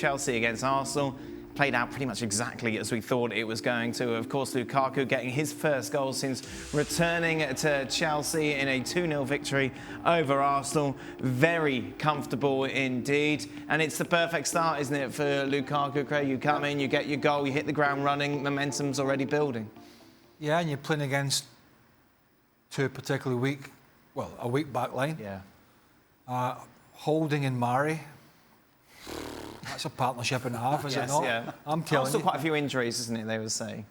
Chelsea against Arsenal. Played out pretty much exactly as we thought it was going to. Of course, Lukaku getting his first goal since returning to Chelsea in a 2-0 victory over Arsenal. Very comfortable indeed. And it's the perfect start, isn't it, for Lukaku, Craig? You come in, you get your goal, you hit the ground running, momentum's already building. Yeah, and you're playing against two particularly weak, a weak back line. Yeah. Holding and Murray. That's a partnership and a half, is it not? Yeah. I'm telling also you. Quite a few injuries, isn't it, they were saying?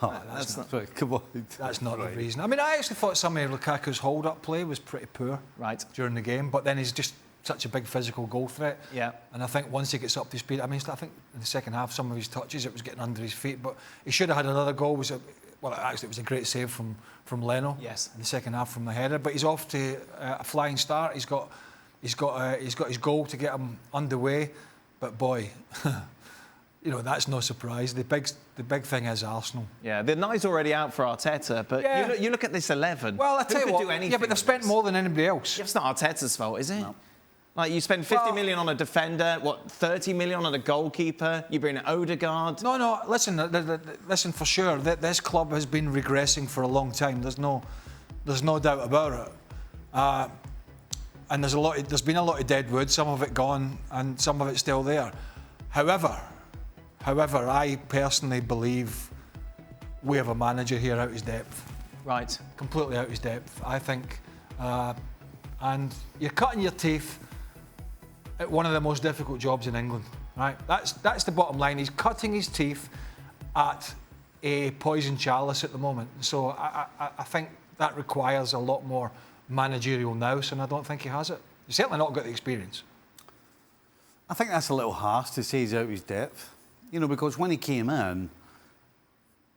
Oh, that's not, right, come on. That's not the reason. I mean, I actually thought some of Lukaku's hold-up play was pretty poor during the game, but then he's just such a big physical goal threat. Yeah. And I think once he gets up to speed, I think in the second half, some of his touches, it was getting under his feet, but he should have had another goal. Actually, it was a great save from Leno. Yes. In the second half from the header, but he's off to a flying start. He's got his goal to get him underway. But boy, that's no surprise. The big thing is Arsenal. Yeah, the night's already out for Arteta, but you look at this 11. Well, I tell you what, but they've spent more than anybody else. It's not Arteta's fault, is it? No. Like, you spend 50 million on a defender, 30 million on a goalkeeper, you bring Odegaard. No, listen, for sure, this club has been regressing for a long time. There's no doubt about it. And there's been a lot of dead wood, some of it gone and some of it still there. However, I personally believe we have a manager here out his depth. Right. Completely out his depth, I think. And you're cutting your teeth at one of the most difficult jobs in England, right? That's the bottom line. He's cutting his teeth at a poison chalice at the moment. So I think that requires a lot more managerial nous, and I don't think he has it. He's certainly not got the experience. I think that's a little harsh to say he's out of his depth. Because when he came in,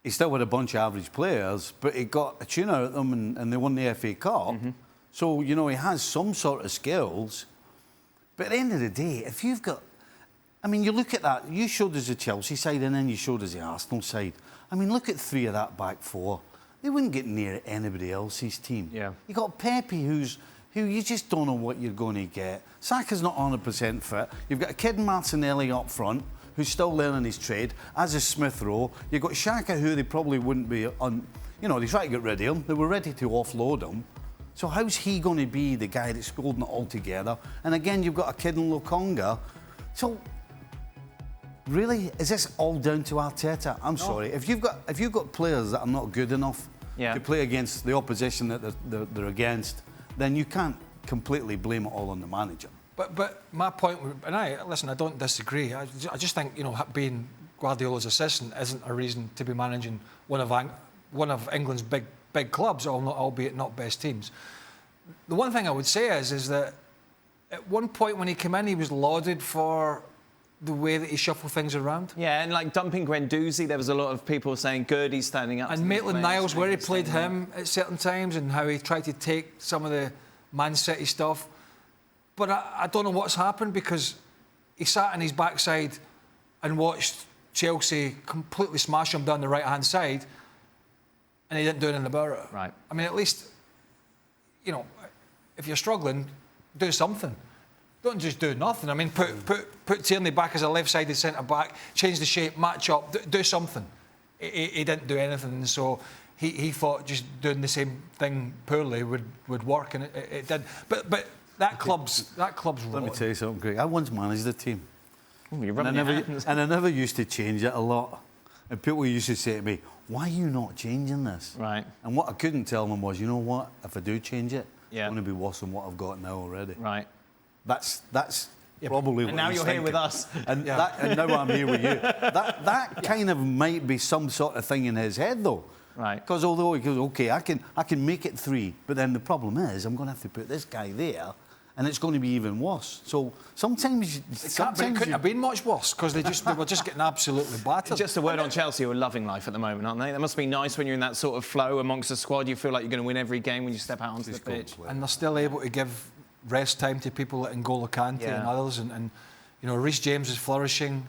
he still had a bunch of average players, but he got a tune out of them and they won the FA Cup. Mm-hmm. So, he has some sort of skills. But at the end of the day, if you've got... you look at that. You showed us the Chelsea side and then you showed us the Arsenal side. Look at three of that back four. They wouldn't get near anybody else's team. Yeah. You got Pepe, who you just don't know what you're going to get. Saka's not 100% fit. You've got a kid Martinelli up front, who's still learning his trade, as is Smith Rowe. You've got Xhaka, who they probably wouldn't be on... they tried to get rid of him. They were ready to offload him. So how's he going to be the guy that's holding it all together? And again, you've got a kid in Lokonga. So... really, is this all down to Arteta? I'm sorry. If you've got players that are not good enough to play against the opposition that they're against, then you can't completely blame it all on the manager. But my point, and I don't disagree. I just think being Guardiola's assistant isn't a reason to be managing one of England's big clubs, albeit not best teams. The one thing I would say is that at one point when he came in, he was lauded for the way that he shuffled things around. Yeah, and dumping Guendouzi, there was a lot of people saying, good, he's standing up. And Maitland-Niles, where he played him at certain times and how he tried to take some of the Man City stuff. But I don't know what's happened, because he sat on his backside and watched Chelsea completely smash him down the right-hand side, and he didn't do anything about it. Right. At least, if you're struggling, do something. Don't just do nothing. Put Tierney back as a left-sided centre-back, change the shape, match up, do something. He didn't do anything, and so he thought just doing the same thing poorly would work, and it did. But that club's rotten. Let me tell you something, Craig. I once managed a team. Ooh, you're rubbing your hands. And I never used to change it a lot. And people used to say to me, why are you not changing this? Right. And what I couldn't tell them was, you know what? If I do change it, it's going to be worse than what I've got now already. Right. That's probably what And now he's you're thinking. here with us. And now I'm here with you. That kind of might be some sort of thing in his head, though. Right. Because although he goes, OK, I can make it 3, but then the problem is I'm going to have to put this guy there, and it's going to be even worse. So sometimes... It couldn't have been much worse, because they were just getting absolutely battered. Just a word on Chelsea, who are loving life at the moment, aren't they? That must be nice when you're in that sort of flow amongst the squad. You feel like you're going to win every game when you step out onto the pitch. And they're still able to give rest time to people like N'Golo Kante and others, and Reece James is flourishing.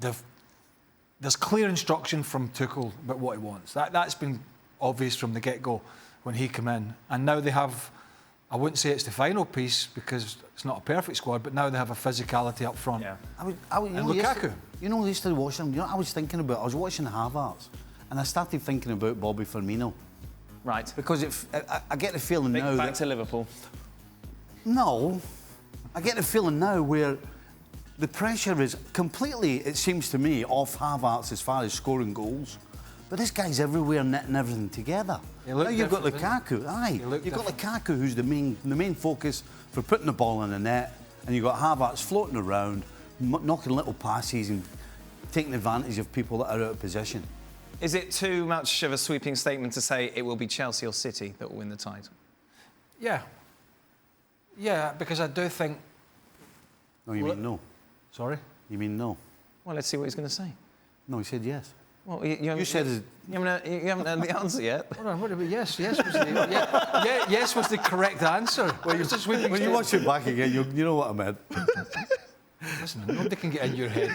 There's clear instruction from Tuchel about what he wants. That's been obvious from the get-go when he came in, and now they have I wouldn't say it's the final piece because it's not a perfect squad, but now they have a physicality up front. Yeah. And Lukaku. Yesterday watching, I was thinking about, I was watching Havertz, and I started thinking about Bobby Firmino. Right. Because I get the feeling now back to Liverpool. No, I get the feeling now where the pressure is completely, it seems to me, off Havertz as far as scoring goals. But this guy's everywhere, knitting everything together. Now you've got Lukaku, you've got Lukaku, who's the main focus for putting the ball in the net, and you've got Havertz floating around, knocking little passes and taking advantage of people that are out of position. Is it too much of a sweeping statement to say it will be Chelsea or City that will win the title? Yeah. Yeah, because I do think... No, you mean no. Sorry? You mean no? Well, let's see what he's going to say. No, he said yes. Well, you said you haven't heard the answer yet. Hold on, what about yes? Yes was the, yes was the correct answer. When you watch it back again, you know what I meant. Listen, nobody can get in your head.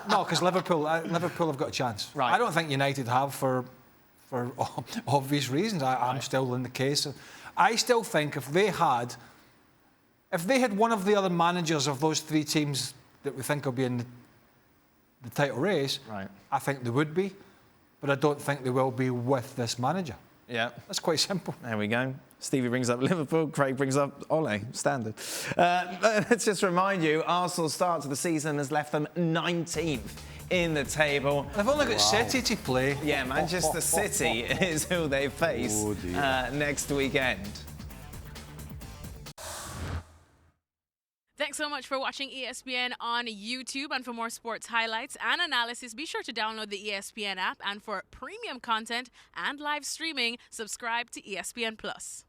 No, because Liverpool have got a chance. Right. I don't think United have for obvious reasons. I'm still in the case. I still think if they had one of the other managers of those three teams that we think will be in the title race, right, I think they would be, but I don't think they will be with this manager. Yeah. That's quite simple. There we go. Stevie brings up Liverpool, Craig brings up Ole, standard. Let's just remind you, Arsenal's start to the season has left them 19th in the table. They've only got City to play. Yeah, Manchester City is who they face next weekend. Thanks so much for watching ESPN on YouTube. And for more sports highlights and analysis, be sure to download the ESPN app. And for premium content and live streaming, subscribe to ESPN Plus.